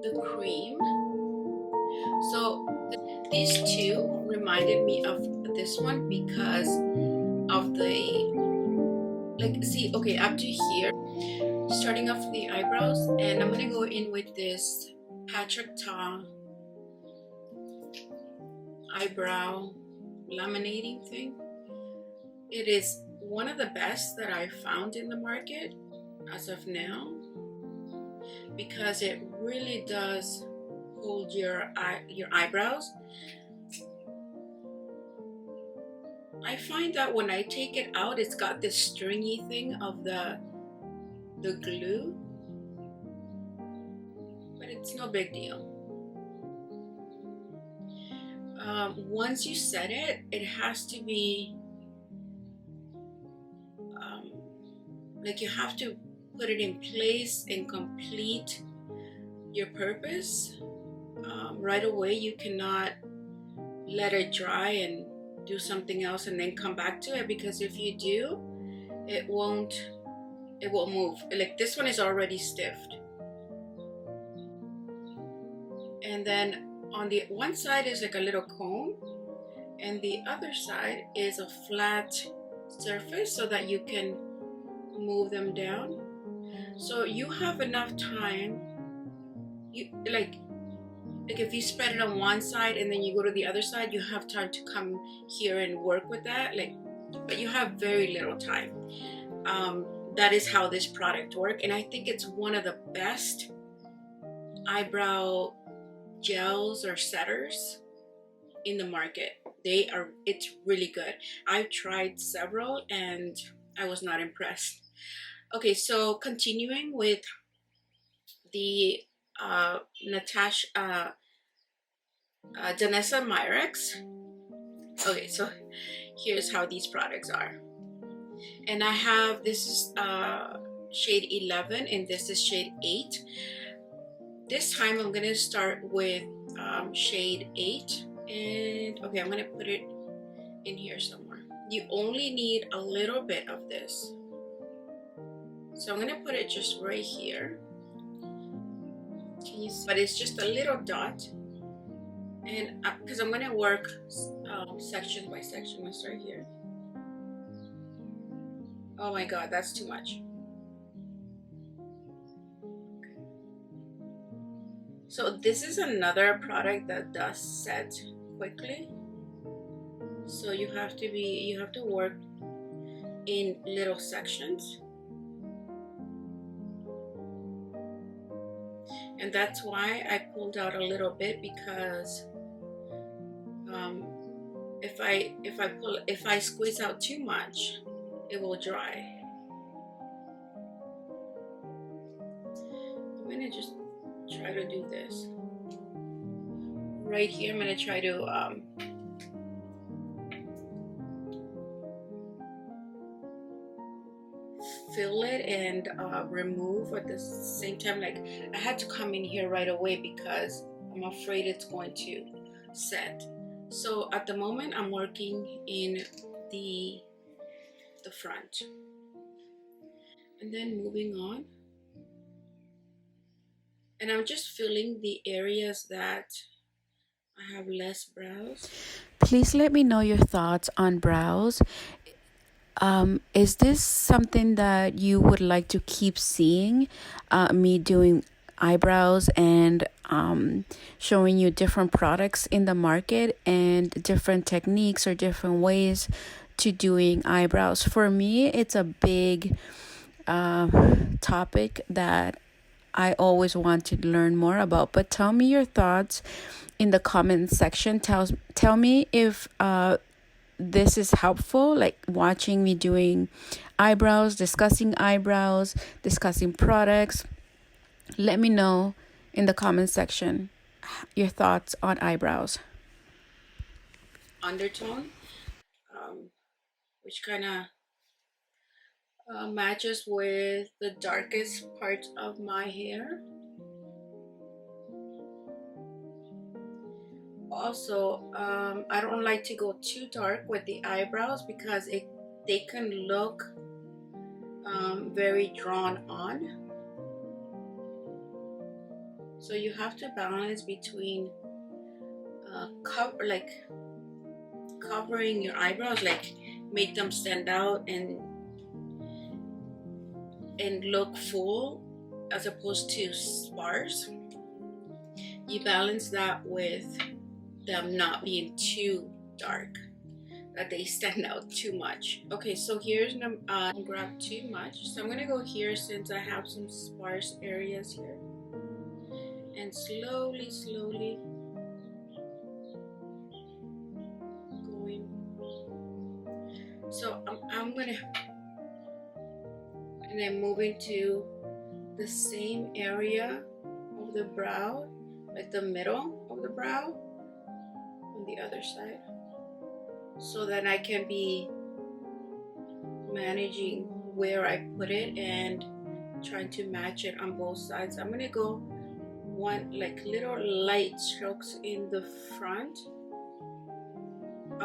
the cream. So these two reminded me of this one because of the, like, see, okay, up to here, starting off the eyebrows, and I'm gonna go in with this Patrick Ta eyebrow laminating thing. It is one of the best that I found in the market as of now, because it really does hold your eyebrows. I find that when I take it out, it's got this stringy thing of the glue, but it's no big deal. Once you set it, it has to be like, you have to put it in place and complete your purpose right away. You cannot let it dry and do something else and then come back to it, because if you do, it won't move. Like, this one is already stiffed, and then on the one side is like a little comb, and the other side is a flat surface so that you can move them down. So you have enough time. You like if you spread it on one side and then you go to the other side, you have time to come here and work with that, like, but you have very little time. That is how this product works, and I think it's one of the best eyebrow gels or setters in the market. It's really good. I've tried several and I was not impressed. Okay, so continuing with the Danessa Myricks. Okay, so here's how these products are. And I have, this is shade 11 and this is shade 8. This time I'm gonna start with shade 8, and okay, I'm gonna put it in here somewhere. You only need a little bit of this, so I'm gonna put it just right here. Can you see? But it's just a little dot, and because I'm gonna work section by section. I'm gonna start here. Oh my god, that's too much. So this is another product that does set quickly. So you have to work in little sections. And that's why I pulled out a little bit, because if I squeeze out too much, it will dry. I'm gonna just try to do this right here. I'm gonna try to fill it and remove at the same time. Like, I had to come in here right away because I'm afraid it's going to set. So at the moment I'm working in the front, and then moving on, and I'm just filling the areas that I have less brows. Please let me know your thoughts on brows. Is this something that you would like to keep seeing me doing eyebrows and showing you different products in the market and different techniques or different ways to doing eyebrows? For me, it's a big topic that I always want to learn more about. But tell me your thoughts in the comment section. Tell me if this is helpful, like watching me doing eyebrows, discussing products. Let me know in the comment section your thoughts on eyebrows. Undertone, which kind of matches with the darkest part of my hair. Also, I don't like to go too dark with the eyebrows because they can look very drawn on. So you have to balance between covering your eyebrows, like make them stand out and look full as opposed to sparse. You balance that with them not being too dark, that they stand out too much. Okay, so here's grab too much, so I'm gonna go here since I have some sparse areas here, and slowly going. So I'm gonna, and then moving to the same area of the brow, like the middle of the brow on the other side, so that I can be managing where I put it and trying to match it on both sides. I'm gonna go one like little light strokes in the front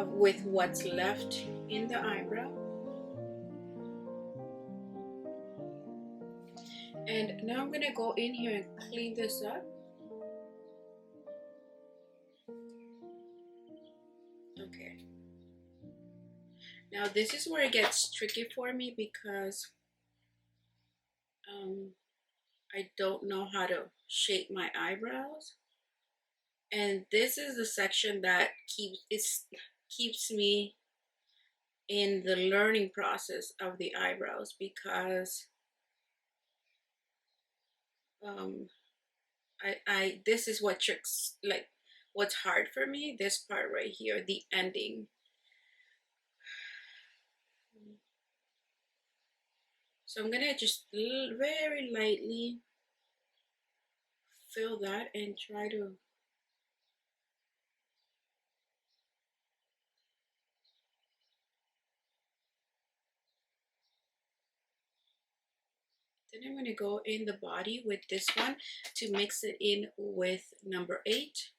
with what's left in the eyebrow. And now I'm gonna go in here and clean this up. Okay. Now this is where it gets tricky for me because I don't know how to shape my eyebrows. And this is the section that keeps me in the learning process of the eyebrows, because this is what tricks, like what's hard for me, this part right here, the ending. So I'm gonna just very lightly fill that and try to then I'm gonna go in the body with this one to mix it in with number 8.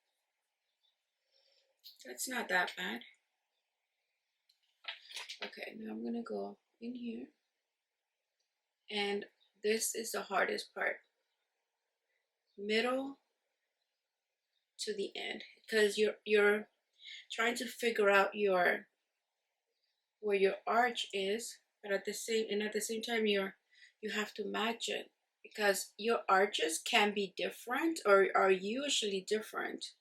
That's not that bad. Okay, now I'm gonna go in here, and this is the hardest part, middle to the end, because you're trying to figure out where your arch is, but at the same time you have to match it, because your arches can be different, or are usually different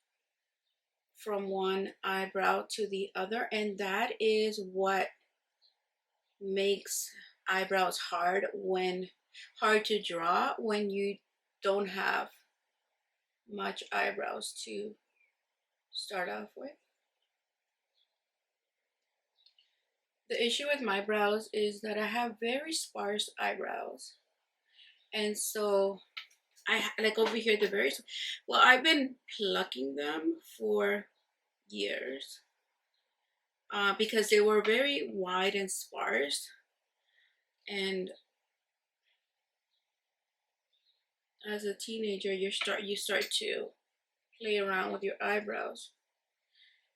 from one eyebrow to the other, and that is what makes eyebrows hard to draw when you don't have much eyebrows to start off with. The issue with my brows is that I have very sparse eyebrows, and so I like over here the very well, I've been plucking them for years because they were very wide and sparse, and as a teenager you start to play around with your eyebrows.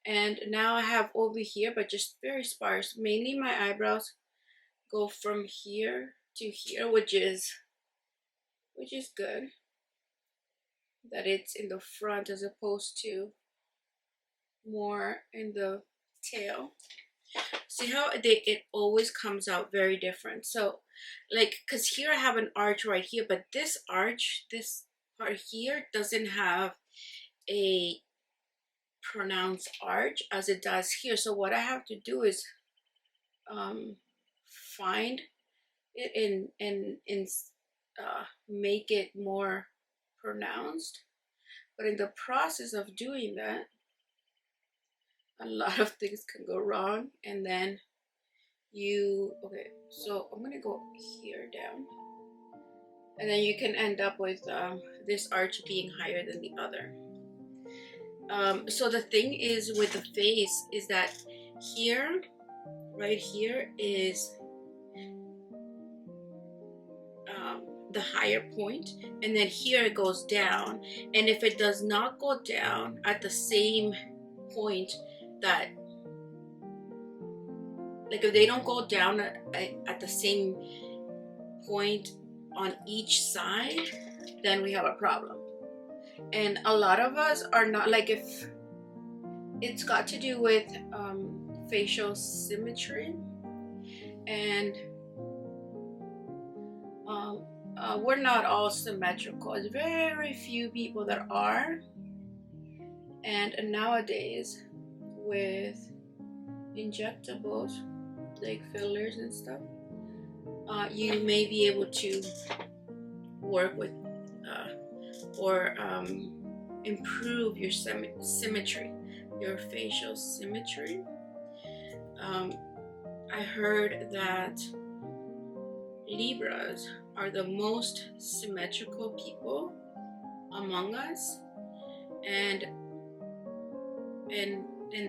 And now I have over here, but just very sparse. Mainly my eyebrows go from here to here, which is good that it's in the front as opposed to more in the tail. See how it always comes out very different. So like, because here I have an arch right here, but this arch, this part here, doesn't have a pronounced arch as it does here. So what I have to do is find it and make it more pronounced. But in the process of doing that, a lot of things can go wrong, and then okay, so I'm gonna go here down, and then you can end up with this arch being higher than the other. So the thing is with the face is that here, right here is the higher point, and then here it goes down. And if it does not go down at the same point, that like if they don't go down at the same point on each side, then we have a problem. And a lot of us are not, like, if it's got to do with facial symmetry, and we're not all symmetrical. There's very few people that are. And nowadays, with injectables like fillers and stuff, you may be able to work with or improve your symmetry, your facial symmetry. I heard that Libras are the most symmetrical people among us, and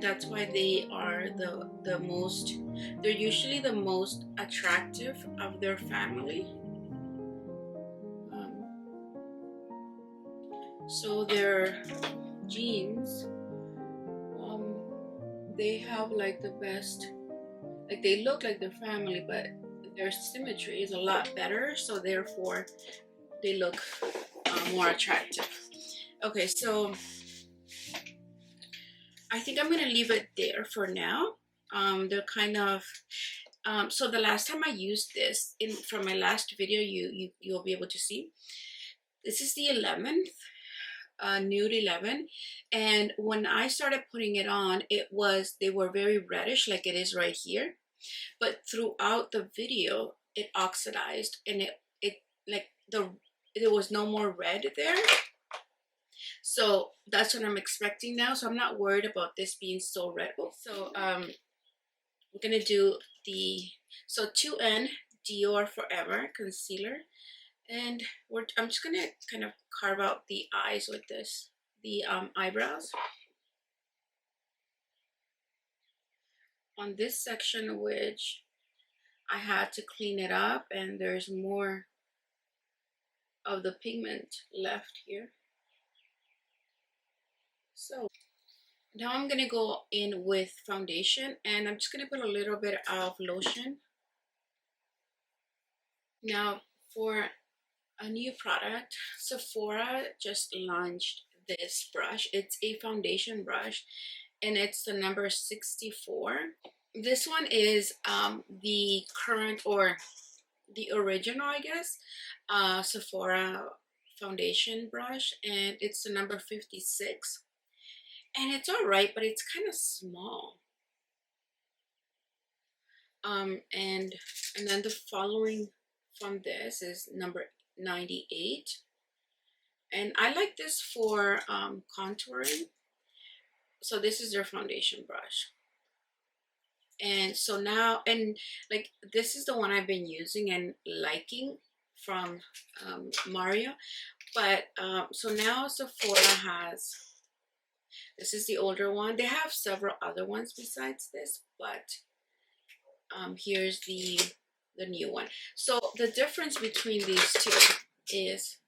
that's why they are the most, they're usually the most attractive of their family. So their genes, they have like the best, like they look like their family, but their symmetry is a lot better, so therefore they look more attractive. Okay, so I think I'm gonna leave it there for now. They're kind of so the last time I used this from my last video, you'll be able to see, this is the 11th, nude 11, and when I started putting it on, they were very reddish, like it is right here, but throughout the video it oxidized, and it like there was no more red there. So that's what I'm expecting now. So I'm not worried about this being so red. So we're gonna do the 2N Dior Forever concealer, and I'm just gonna kind of carve out the eyes with this, the eyebrows on this section, which I had to clean it up, and there's more of the pigment left here. So now I'm gonna go in with foundation, and I'm just gonna put a little bit of lotion. Now for a new product, Sephora just launched this brush. It's a foundation brush, and it's the number 64. This one is the current, or the original, I guess, Sephora foundation brush, and it's the number 56. And it's all right, but it's kind of small. And then the following from this is number 98, and I like this for contouring. So this is their foundation brush, and so now, and like this is the one I've been using and liking from Mario. But so now Sephora has, this is the older one. They have several other ones besides this, but here's the new one. So the difference between these two is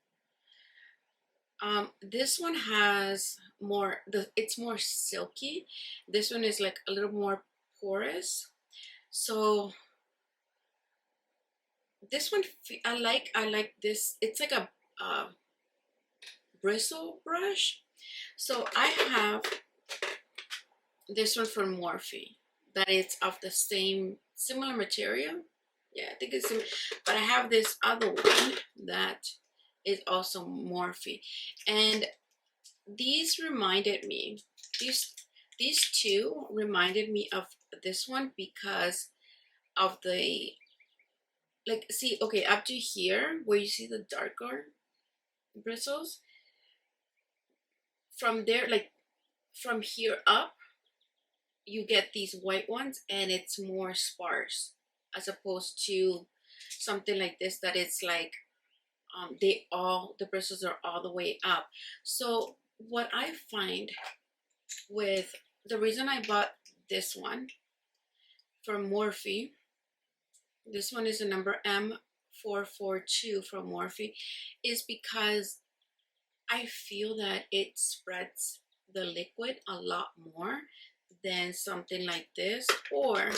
this one has more, it's more silky. This one is like a little more porous. So this one I like this. It's like a bristle brush. So I have this one from Morphe that it's of the similar material. Yeah, I think it's similar. But I have this other one that is also Morphe, and these reminded me, these two reminded me of this one because of the, like, see, okay, up to here where you see the darker bristles, from there, like from here up, you get these white ones, and it's more sparse, as opposed to something like this that it's like the bristles are all the way up. So what I find with, the reason I bought this one from Morphe, this one is the number M442 from Morphe, is because I feel that it spreads the liquid a lot more than something like this, or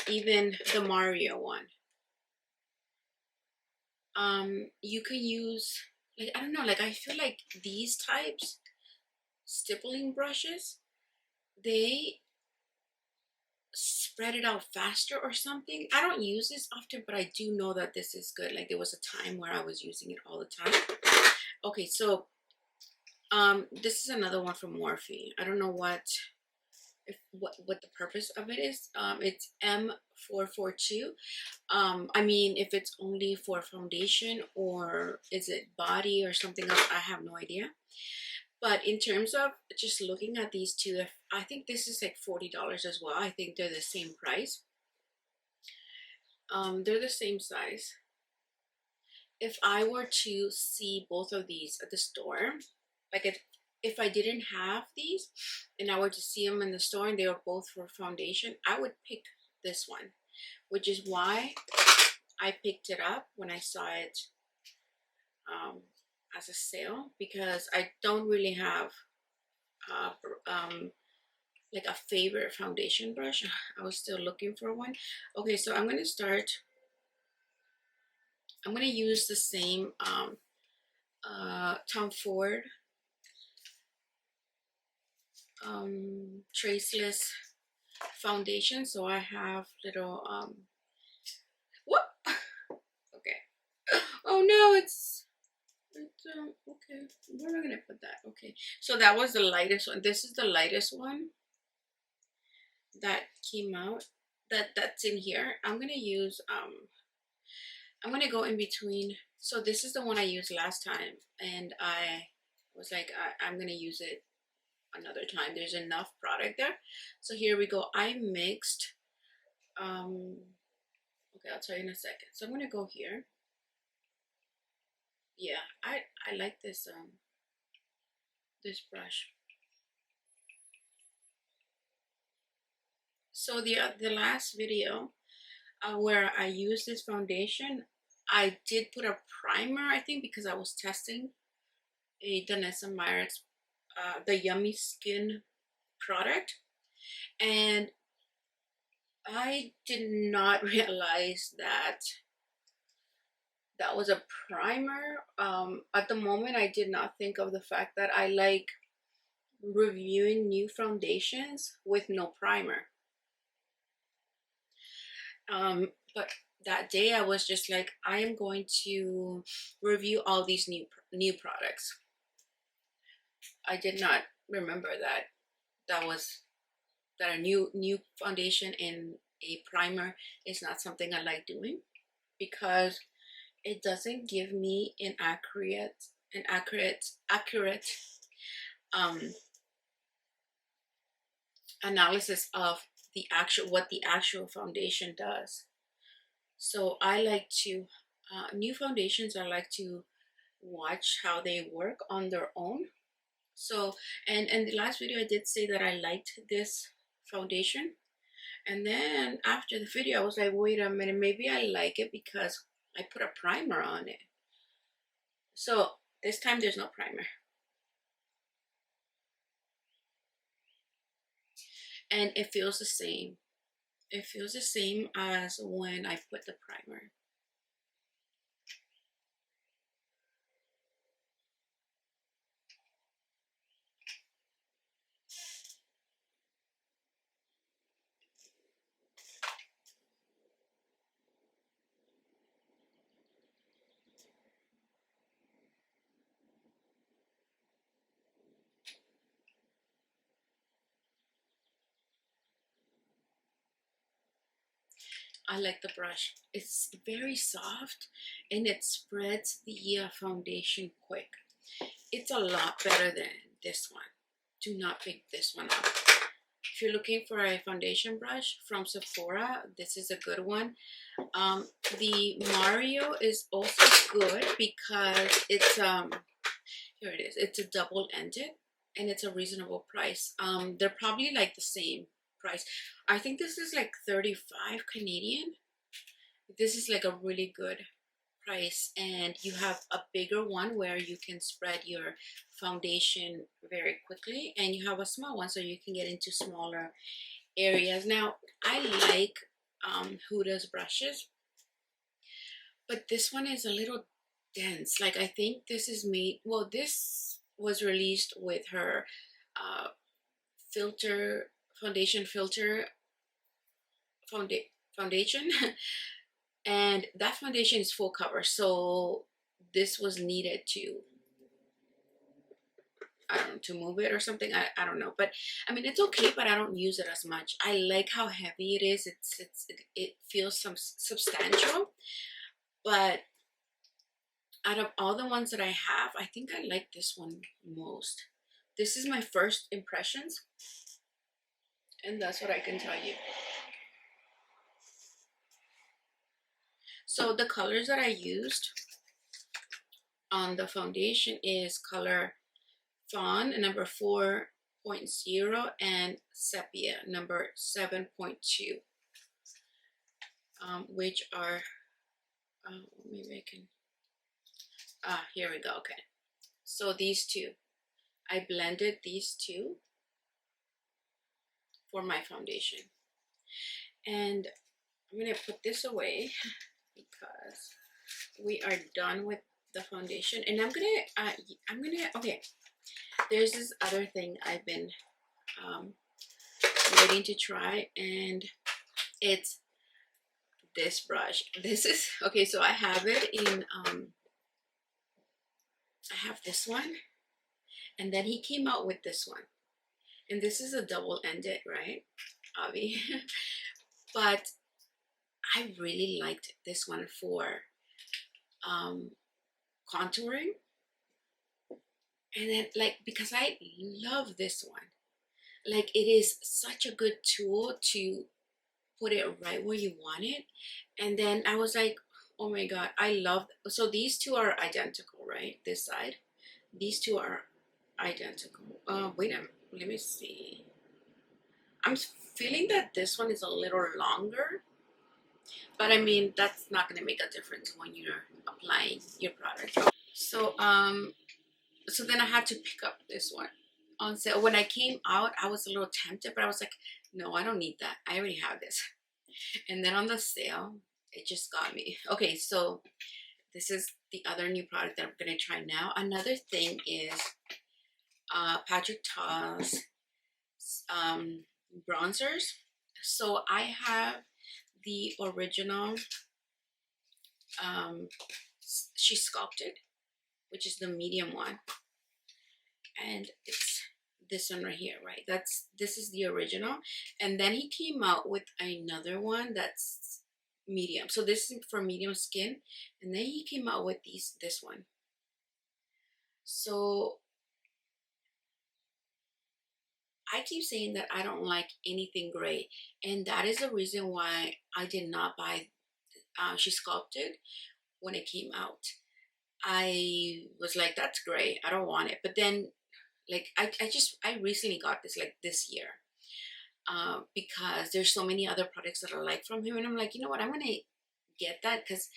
even the Mario one. You can use like, I don't know, like I feel like these types stippling brushes, they spread it out faster or something. I don't use this often, but I do know that this is good. Like there was a time where I was using it all the time. Okay, so this is another one from Morphe. I don't know what the purpose of it is. It's M442. I mean, if it's only for foundation or is it body or something else, I have no idea. But in terms of just looking at these two, I think this is like $40 as well. I think they're the same price. They're the same size. If I were to see both of these at the store, like if I didn't have these and I were to see them in the store and they were both for foundation, I would pick this one, which is why I picked it up when I saw it as a sale, because I don't really have like a favorite foundation brush. I was still looking for one. Okay, so I'm gonna use the same Tom Ford traceless foundation. So I have little whoop. Okay. Oh no, it's okay. Where am I gonna put that? Okay, so that was the lightest one. This is the lightest one that came out. That's in here. I'm gonna use I'm gonna go in between. So this is the one I used last time, and I was like, I'm gonna use it another time. There's enough product there. So here we go. I mixed okay, I'll tell you in a second. So I'm gonna go here. Yeah, I like this this brush. So the last video where I used this foundation, I did put a primer, I think, because I was testing a Danessa Myricks the Yummy Skin product, and I did not realize that that was a primer. At the moment, I did not think of the fact that I like reviewing new foundations with no primer. But that day I was just like, I am going to review all these new products. I did not remember that a new foundation and a primer is not something I like doing, because it doesn't give me an accurate analysis of what the actual foundation does. So I like to new foundations, I like to watch how they work on their own. So and the last video I did say that I liked this foundation, and then after the video I was like, wait a minute, maybe I like it because I put a primer on it. So this time there's no primer, and it feels the same. It feels the same as when I put the primer. I like the brush. It's very soft and it spreads the foundation quick. It's a lot better than this one. Do not pick this one up. If you're looking for a foundation brush from Sephora, this is a good one. The Mario is also good because it's here it is. It's a double-ended and it's a reasonable price. They're probably like the same price. I think this is like 35 Canadian. This is like a really good price, and you have a bigger one where you can spread your foundation very quickly, and you have a small one so you can get into smaller areas. Now I like Huda's brushes, but this one is a little dense. Like I think this is made, well, this was released with her filter, foundation filter foundation and that foundation is full cover, so this was needed to, I don't know, to move it or something. I don't know, but I mean it's okay, but I don't use it as much. I like how heavy it is. It feels some substantial, but out of all the ones that I have, I think I like this one most. This is my first impressions, and that's what I can tell you. So the colors that I used on the foundation is color Fawn number 4.0 and Sepia number 7.2, which are, maybe I can, here we go. Okay, so these two, I blended these two for my foundation, and I'm gonna put this away because we are done with the foundation. And I'm gonna okay, there's this other thing I've been waiting to try, and it's this brush. This is okay, so I have it in I have this one, and then he came out with this one, and this is a double-ended, right, Avi? But I really liked this one for contouring, and then like because I love this one, like it is such a good tool to put it right where you want it. And then I was like, oh my god, I love, so these two are identical, right? This side, these two are identical. Wait a minute, let me see. I'm feeling that this one is a little longer, but I mean that's not going to make a difference when you're applying your product. So then I had to pick up this one on sale. When I came out, I was a little tempted, but I was like, no, I don't need that, I already have this. And then on the sale, it just got me. Okay, so this is the other new product that I'm gonna try now. Another thing is Patrick Ta's bronzers. So I have the original, she Sculpted, which is the medium one, and it's this one right here, right? This is the original, and then he came out with another one that's medium. So this is for medium skin, and then he came out with this one. So I keep saying that I don't like anything gray, and that is the reason why I did not buy She Sculpted when it came out. I was like, that's gray, I don't want it. But then like I recently got this like this year, because there's so many other products that I like from him, and I'm like, you know what, I'm gonna get that because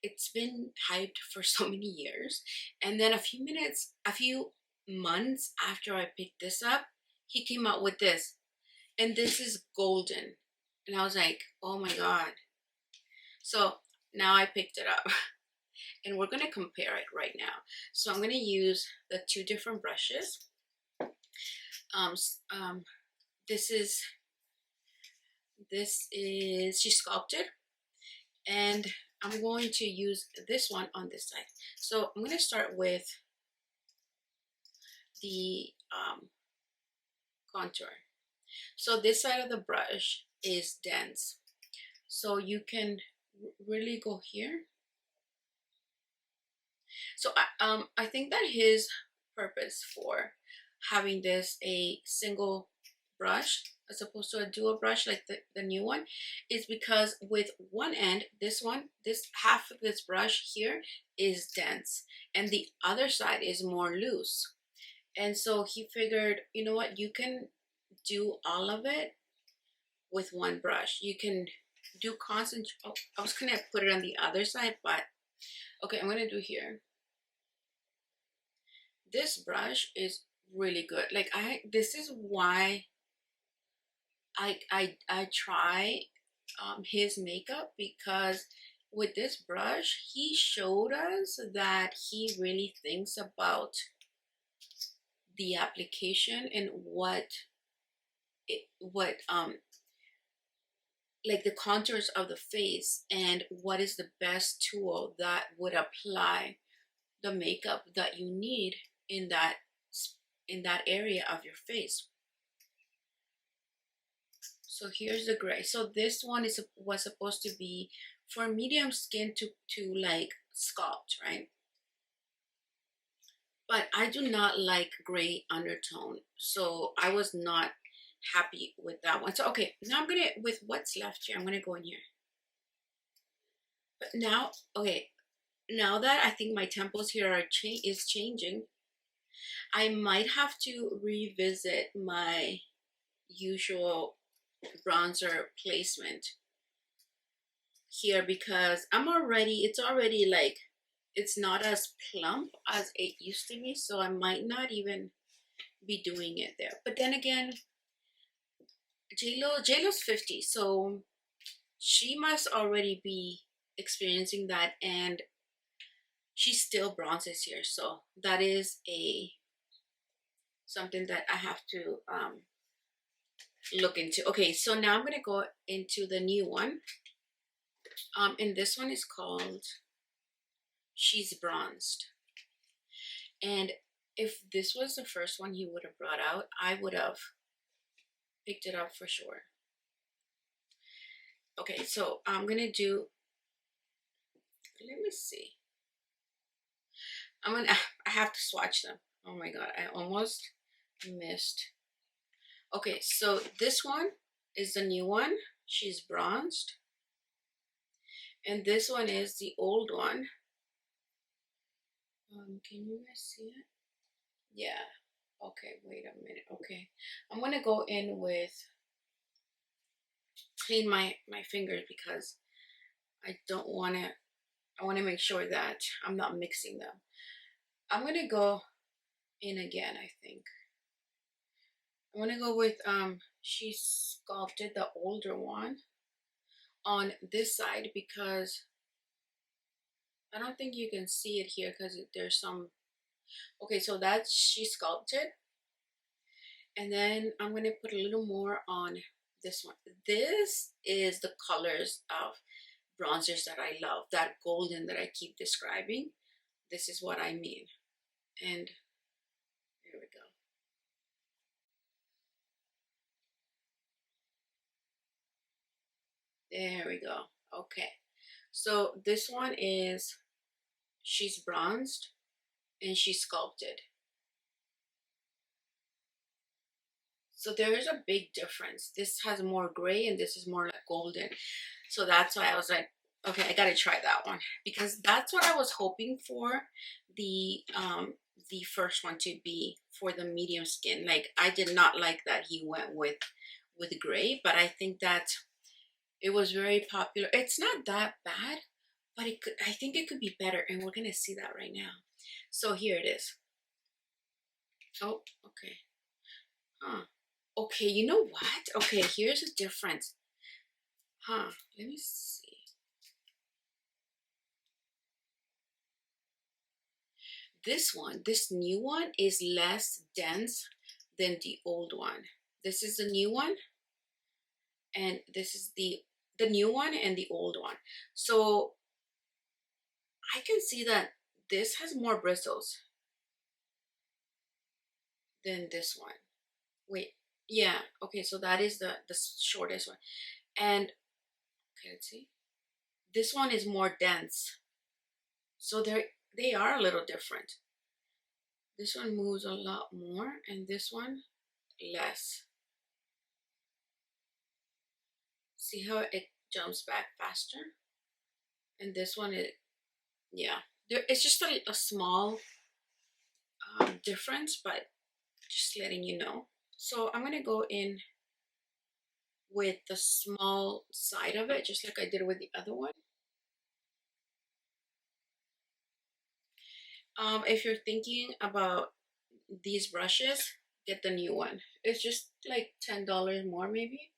it's been hyped for so many years. And then a few months after I picked this up, he came out with this, and this is golden, and I was like, oh my god. So now I picked it up and we're gonna compare it right now. So I'm gonna use the two different brushes. This is She Sculpted, and I'm going to use this one on this side. So I'm going to start with the contour. So this side of the brush is dense, so you can really go here. So I think that his purpose for having this a single brush as opposed to a dual brush like the new one is because with one end, this half of this brush here is dense and the other side is more loose. And so he figured, you know what, you can do all of it with one brush. You can do concentrate. Oh, I was gonna put it on the other side, but okay, I'm gonna do here. This brush is really good. Like this is why I try his makeup, because with this brush, he showed us that he really thinks about the application and what like the contours of the face and what is the best tool that would apply the makeup that you need in that area of your face. So here's the gray. So this one was supposed to be for medium skin to like sculpt, right? But I do not like gray undertone, so I was not happy with that one. So okay, now I'm gonna, with what's left here, I'm gonna go in here. But now, okay, now that I think my temples here are changing, I might have to revisit my usual bronzer placement here because it's already like, it's not as plump as it used to be, so I might not even be doing it there. But then again, JLo's 50, so she must already be experiencing that, and she still bronzes here, so that is something that I have to look into. Okay, so now I'm gonna go into the new one, and this one is called She's Bronzed. And if this was the first one he would have brought out, I would have picked it up for sure. Okay, so I'm gonna do, let me see, I have to swatch them. Oh my god, I almost missed. Okay, so this one is the new one, She's Bronzed, and this one is the old one. Can you guys see it? Yeah. Okay, wait a minute. Okay, I'm gonna go in with, clean my fingers because I don't want to, I want to make sure that I'm not mixing them. I'm gonna go in again. I think I'm gonna go with She Sculpted, the older one, on this side because I don't think you can see it here because there's some. Okay, so that's She Sculpted, and then I'm gonna put a little more on this one. This is the colors of bronzers that I love, that golden that I keep describing. This is what I mean. And here we go. There we go. Okay, so this one is She's Bronzed and She's Sculpted. So there is a big difference. This has more gray and this is more like golden. So that's why I was like, okay, I gotta try that one because that's what I was hoping for the first one to be for the medium skin. Like I did not like that he went with gray, but I think that it was very popular. It's not that bad, but I think it could be better, and we're gonna see that right now. So here it is. Oh, okay. Huh. Okay, you know what? Okay, here's the difference. Huh, let me see. This one, this new one is less dense than the old one. This is the new one, and this is the new one and the old one. So I can see that this has more bristles than this one. Wait, yeah, okay, so that is the shortest one. And okay, let's see. This one is more dense. So they are a little different. This one moves a lot more and this one less. See how it jumps back faster? And this one, yeah, it's just a small difference, but just letting you know. So I'm gonna go in with the small side of it, just like I did with the other one. If you're thinking about these brushes, get the new one. It's just like $10 more maybe.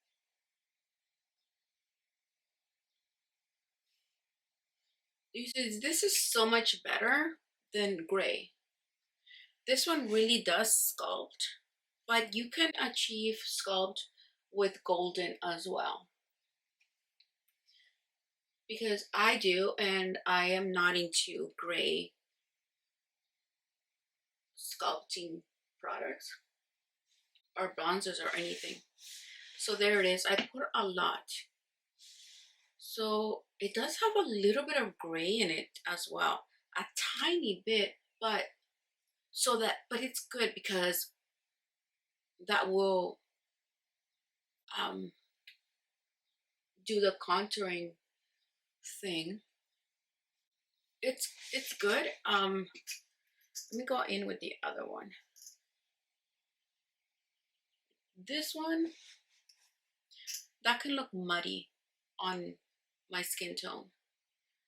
This is so much better than gray. This one really does sculpt, but you can achieve sculpt with golden as well. Because I do, and I am not into gray sculpting products or bronzers or anything. So there it is. I put a lot. So it does have a little bit of gray in it as well. A tiny bit, but but it's good because that will um do the contouring thing. It's good. Let me go in with the other one. This one, that can look muddy on my skin tone,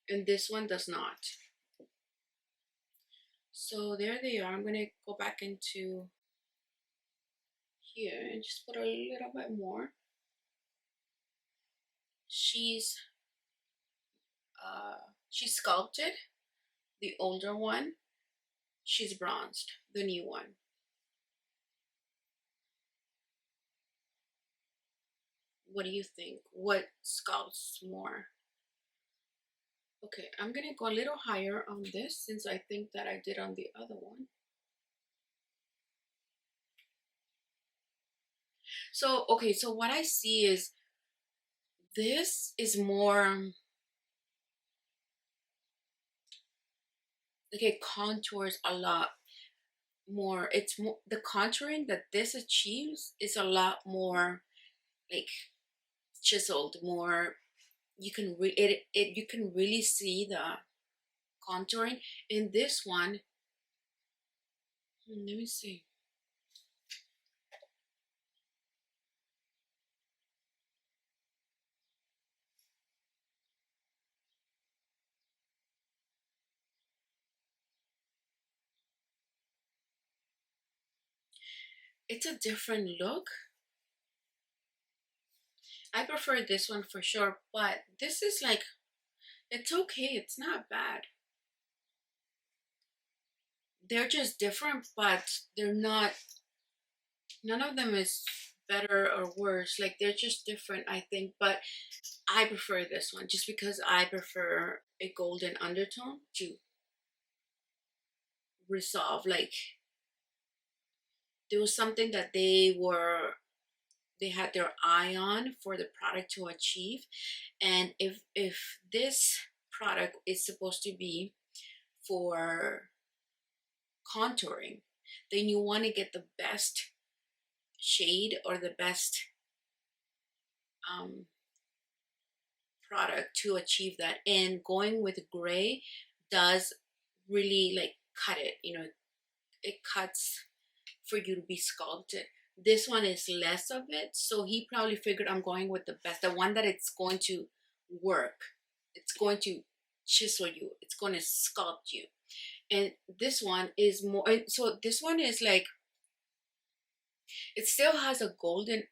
and this one does not. So there they are. I'm gonna go back into here and just put a little bit more. She's sculpted, the older one. She's bronzed, the new one. What do you think? What sculpts more? Okay, I'm gonna go a little higher on this since I think that I did on the other one. So, okay, so what I see is this is more, like it contours a lot more. It's more, the contouring that this achieves is a lot more like chiseled, more, you can you can really see the contouring. In this one, let me see. It's a different look. I prefer this one for sure, but this is like, it's okay. It's not bad. They're just different, but they're not, none of them is better or worse. Like they're just different, I think. But I prefer this one just because I prefer a golden undertone to resolve. Like there was something that they had their eye on for the product to achieve. And if this product is supposed to be for contouring, then you want to get the best shade or the best um, product to achieve that. And going with gray does really like cut it, it cuts for you to be sculpted. This one is less of it, so he probably figured I'm going with the best, the one that it's going to work, it's going to chisel you, it's going to sculpt you. And this one is more, so this one is like, it still has a golden,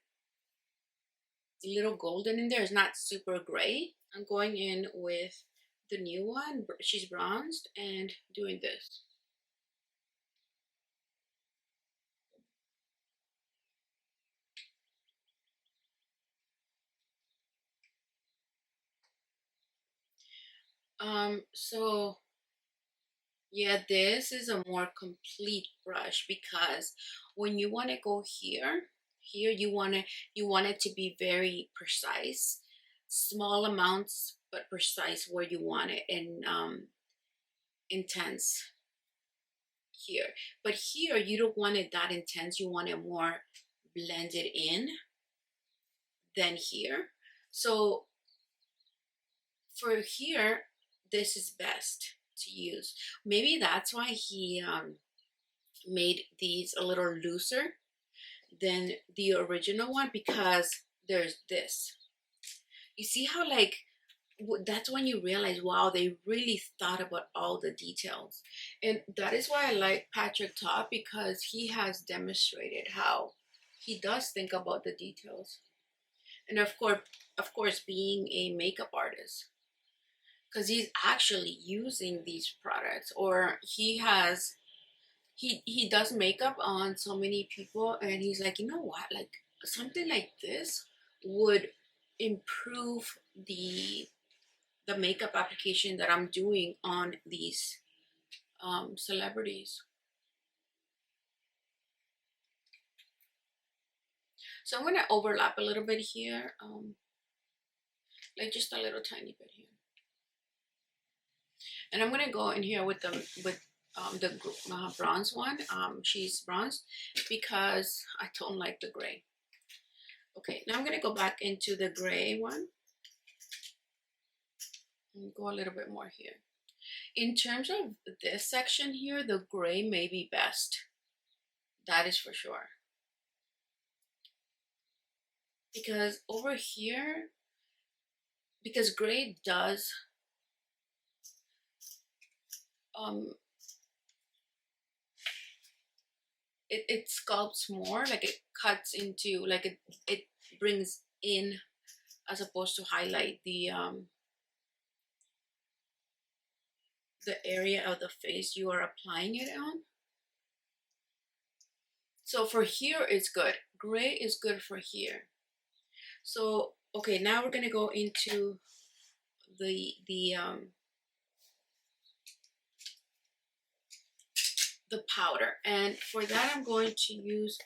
little golden in there. It's not super gray. I'm going in with the new one. She's bronzed and doing this. So yeah, this is a more complete brush because when you want to go here you want it to be very precise, small amounts but precise where you want it, and intense here. But here you don't want it that intense. You want it more blended in than here. So for here, this is best to use. Maybe that's why he made these a little looser than the original one, because there's this. You see how like, that's when you realize, wow, they really thought about all the details. And that is why I like Patrick Todd, because he has demonstrated how he does think about the details. And of course being a makeup artist, because he's actually using these products, or he does makeup on so many people, and he's like, you know what, like something like this would improve the makeup application that I'm doing on these celebrities. So I'm gonna overlap a little bit here, like just a little tiny bit here. And I'm gonna go in here with the bronze one. She's bronze because I don't like the gray. Okay, now I'm gonna go back into the gray one and go a little bit more here. In terms of this section here, the gray may be best. That is for sure. Because over here, because gray does it sculpts more, like it cuts into, like it brings in, as opposed to highlight the area of the face you are applying it on. So for here it's good. Gray is good for here. So okay, now we're gonna go into the powder, and for that I'm going to use,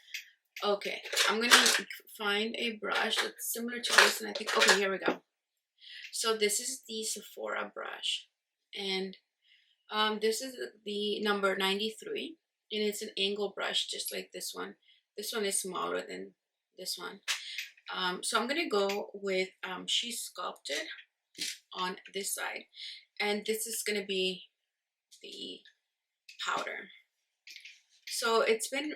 okay, I'm gonna find a brush that's similar to this, and I think, okay, here we go. So this is the Sephora brush, and this is the number 93, and it's an angle brush just like this one. This one is smaller than this one. So I'm gonna go with She's Sculpted on this side, and this is gonna be the powder. So it's been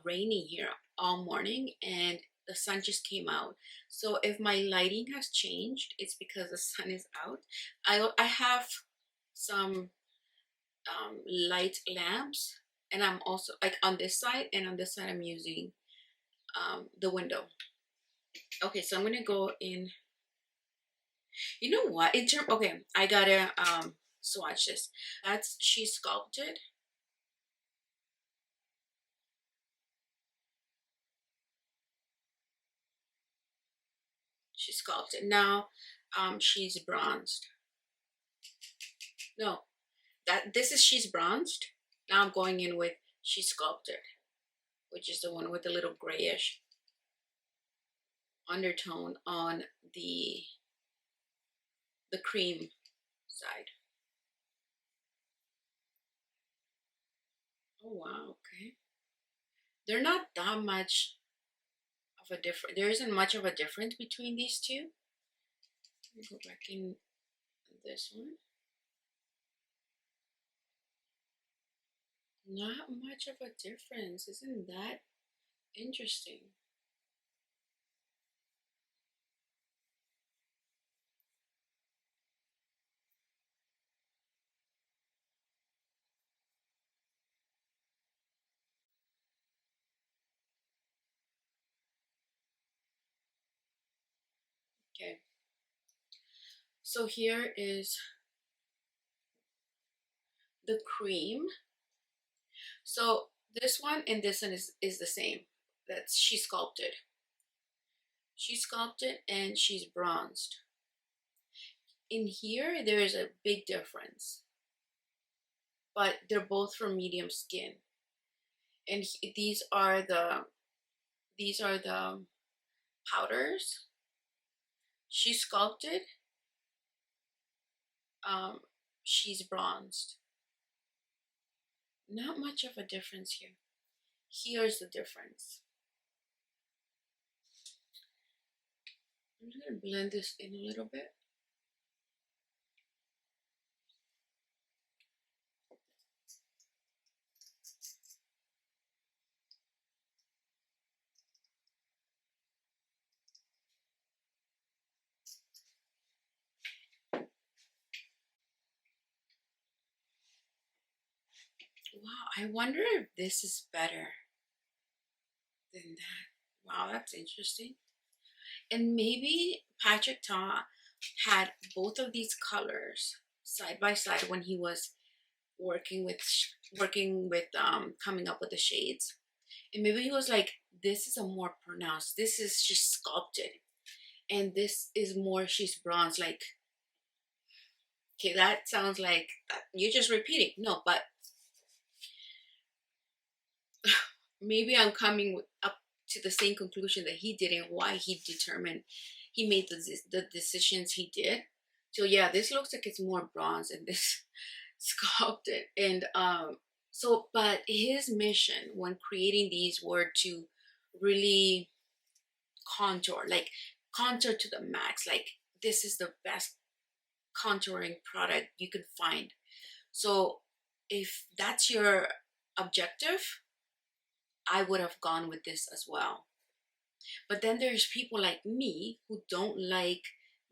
raining here all morning, and the sun just came out. So if my lighting has changed, it's because the sun is out. I have some light lamps, and I'm also like on this side, and on this side I'm using the window. Okay, so I'm gonna go in. You know what? Okay, I gotta swatch this. That's She's Sculpted. She's Sculpted. Now she's bronzed. No, this is She's Bronzed. Now I'm going in with She's Sculpted, which is the one with the little grayish undertone on the cream side. Oh wow, okay. They're not that much of a difference. There isn't much of a difference between these two. Let me go back in this one. Not much of a difference. Isn't that interesting? Okay. So here is the cream. So this one and this one is the same. That's She's Sculpted. She's Sculpted and she's bronzed. In here, there is a big difference, but they're both for medium skin. And these are the powders. She's Sculpted. She's bronzed. Not much of a difference here. Here's the difference. I'm just gonna blend this in a little bit. Wow, I wonder if this is better than that. Wow, that's interesting. And maybe Patrick Ta had both of these colors side by side when he was working with coming up with the shades, and maybe he was like, this is a more pronounced, this is just sculpted, and this is more, she's bronze. Like, okay, that sounds like you're just repeating. No, but maybe I'm coming up to the same conclusion that he did, and why he determined, he made the decisions he did. So yeah, this looks like it's more bronze and this sculpted. And so, but his mission when creating these were to really contour, like contour to the max. Like, this is the best contouring product you can find. So if that's your objective, I would have gone with this as well. But then there's people like me who don't like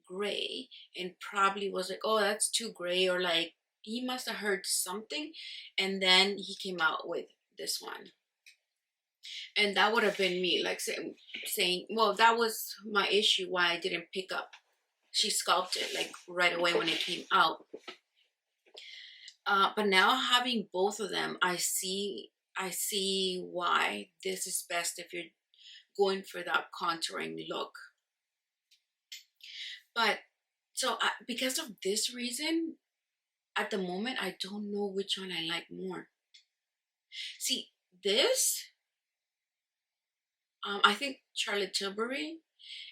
gray, and probably was like, oh, that's too gray, or like he must have heard something, and then he came out with this one. And that would have been me, like saying, well, that was my issue why I didn't pick up She Sculpted like right away when it came out. But now having both of them, I see why this is best if you're going for that contouring look. But so because of this reason, at the moment, I don't know which one I like more. See, this, I think Charlotte Tilbury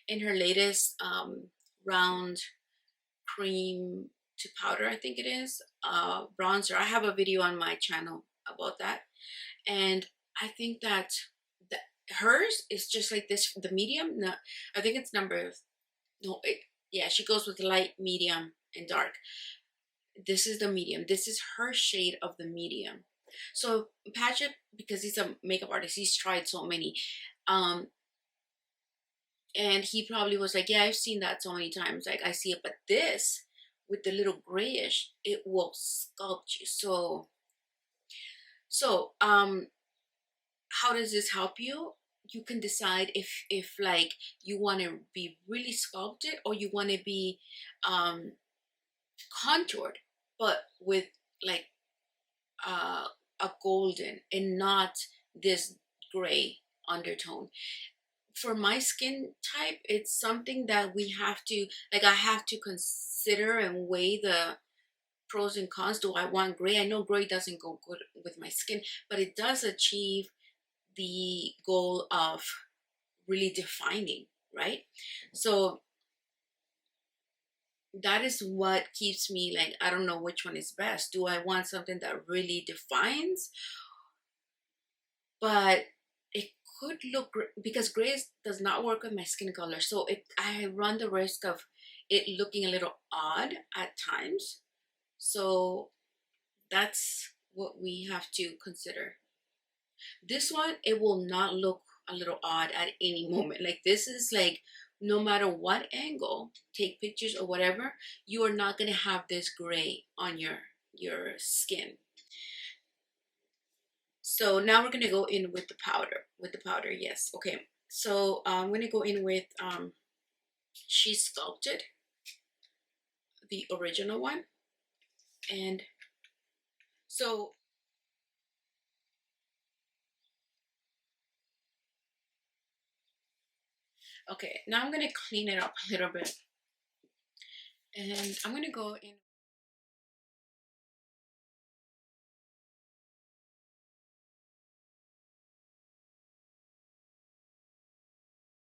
in her latest round cream to powder, I think it is, bronzer. I have a video on my channel about that. And I think that hers is just like this, the medium. No, I think it's number, no, yeah, she goes with light, medium, and dark. This is the medium. This is her shade of the medium. So Patrick, because he's a makeup artist, he's tried so many. And he probably was like, yeah, I've seen that so many times. Like, I see it. But this, with the little grayish, it will sculpt you. So how does this help you? You can decide if like you want to be really sculpted, or you want to be contoured, but with like a golden and not this gray undertone. For my skin type, it's something that we have to, like, I have to consider and weigh the pros and cons. Do I want gray? I know gray doesn't go good with my skin, but it does achieve the goal of really defining, right? So that is what keeps me like, I don't know which one is best. Do I want something that really defines, but it could look, because gray does not work with my skin color, so I run the risk of it looking a little odd at times. So that's what we have to consider. This one, it will not look a little odd at any moment. Like, this is like, no matter what angle, take pictures or whatever, you are not going to have this gray on your skin. So now we're going to go in with the powder. Yes. Okay. So I'm going to go in with She Sculpted, the original one. And so, okay, now I'm going to clean it up a little bit. And I'm going to go in